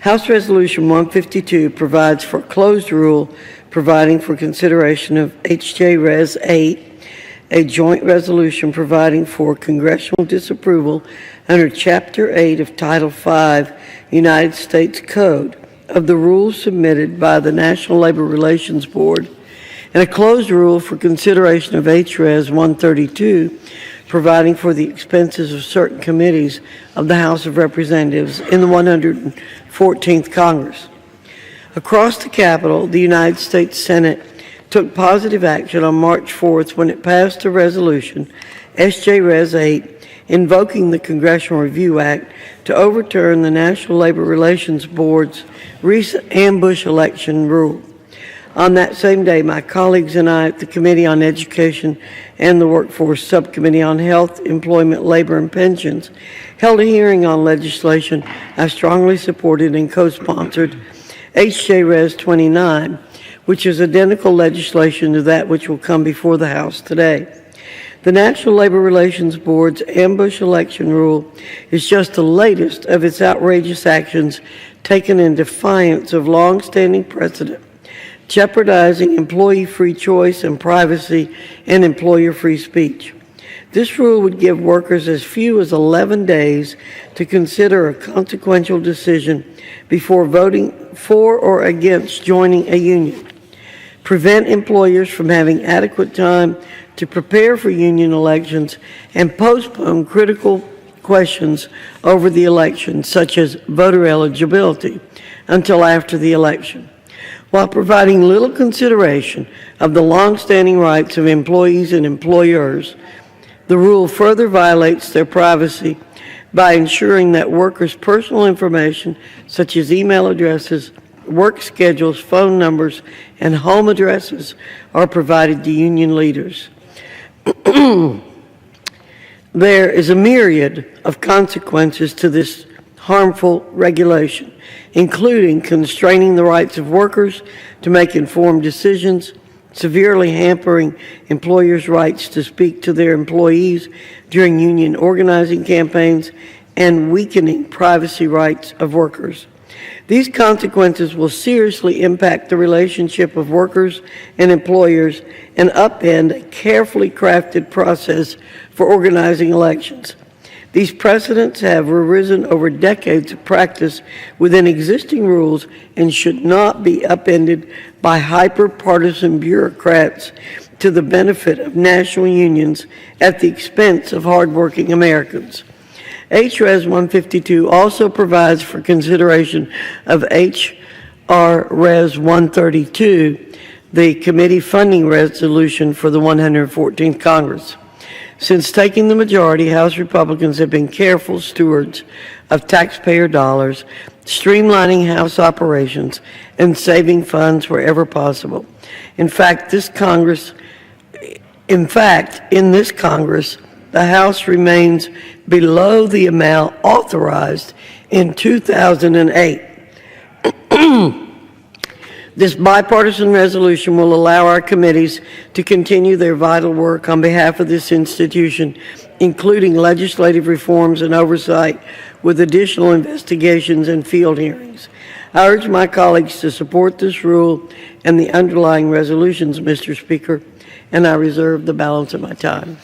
House Resolution 152 provides for a closed rule providing for consideration of H.J. Res. 8, a joint resolution providing for congressional disapproval under Chapter 8 of Title 5 United States Code of the rules submitted by the National Labor Relations Board, and a closed rule for consideration of H.Res. 132 providing for the expenses of certain committees of the House of Representatives in the 114th Congress. Across the Capitol, the United States Senate took positive action on March 4th when it passed a resolution, S.J. Res. 8, invoking the Congressional Review Act to overturn the National Labor Relations Board's recent ambush election rule. On that same day, my colleagues and I at the Committee on Education and the Workforce Subcommittee on Health, Employment, Labor, and Pensions held a hearing on legislation I strongly supported and co-sponsored, H.J. Res. 29, which is identical legislation to that which will come before the House today. The National Labor Relations Board's ambush election rule is just the latest of its outrageous actions taken in defiance of long-standing precedent, jeopardizing employee free choice and privacy and employer free speech. This rule would give workers as few as 11 days to consider a consequential decision before voting for or against joining a union, prevent employers from having adequate time to prepare for union elections, and postpone critical questions over the election, such as voter eligibility, until after the election. While providing little consideration of the long-standing rights of employees and employers, the rule further violates their privacy by ensuring that workers' personal information, such as email addresses, work schedules, phone numbers, and home addresses, are provided to union leaders. There is a myriad of consequences to this harmful regulation, including constraining the rights of workers to make informed decisions, severely hampering employers' rights to speak to their employees during union organizing campaigns, and weakening privacy rights of workers. These consequences will seriously impact the relationship of workers and employers and upend a carefully crafted process for organizing elections. These precedents have arisen over decades of practice within existing rules and should not be upended by hyper-partisan bureaucrats to the benefit of national unions at the expense of hardworking Americans. H.Res. 152 also provides for consideration of H.R. Res. 132, the committee funding resolution for the 114th Congress. Since taking the majority, House Republicans have been careful stewards of taxpayer dollars, streamlining House operations, and saving funds wherever possible. In this Congress, the House remains below the amount authorized in 2008. This bipartisan resolution will allow our committees to continue their vital work on behalf of this institution, including legislative reforms and oversight with additional investigations and field hearings. I urge my colleagues to support this rule and the underlying resolutions, Mr. Speaker, and I reserve the balance of my time.